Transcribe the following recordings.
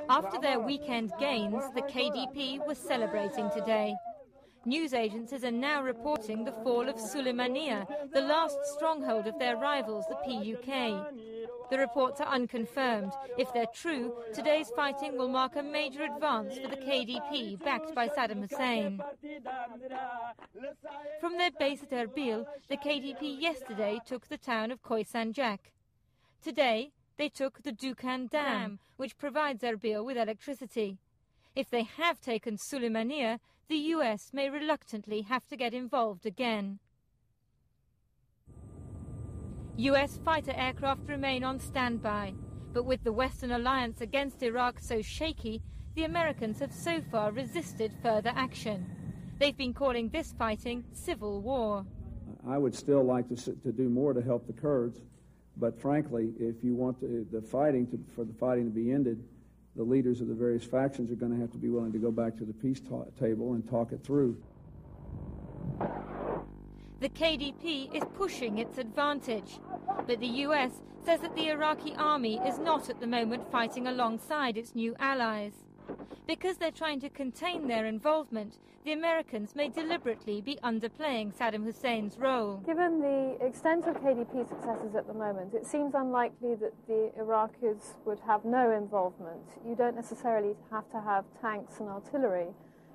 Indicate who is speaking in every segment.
Speaker 1: After their weekend gains, the KDP was celebrating today. News agencies are now reporting the fall of Sulaymaniyah, the last stronghold of their rivals, the PUK. The reports are unconfirmed. If they're true, today's fighting will mark a major advance for the KDP, backed by Saddam Hussein. From their base at Erbil, the KDP yesterday took the town of Khoisanjak. Today, they took the Dukan Dam, which provides Erbil with electricity. If they have taken Sulaymaniyah, the US may reluctantly have to get involved again. US fighter aircraft remain on standby, but with the Western alliance against Iraq so shaky, the Americans have so far resisted further action. They've been calling this fighting civil war.
Speaker 2: I would still like to do more to help the Kurds, but frankly, if you want for the fighting to be ended, the leaders of the various factions are going to have to be willing to go back to the peace table and talk it through.
Speaker 1: The KDP is pushing its advantage, but the US says that the Iraqi army is not at the moment fighting alongside its new allies. Because they're trying to contain their involvement, the Americans may deliberately be underplaying Saddam Hussein's role.
Speaker 3: Given the extent of KDP successes at the moment, it seems unlikely that the Iraqis would have no involvement. You don't necessarily have to have tanks and artillery.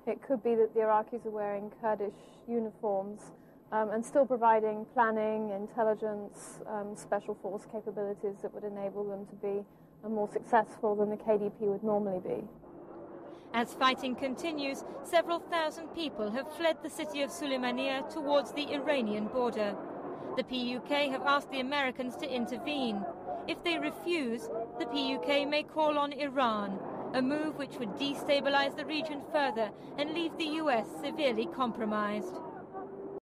Speaker 3: It could be that the Iraqis are wearing Kurdish uniforms and still providing planning, intelligence, special force capabilities that would enable them to be more successful than the KDP would normally be.
Speaker 1: As fighting continues, several thousand people have fled the city of Sulaymaniyah towards the Iranian border. The PUK have asked the Americans to intervene. If they refuse, the PUK may call on Iran, a move which would destabilize the region further and leave the US severely compromised.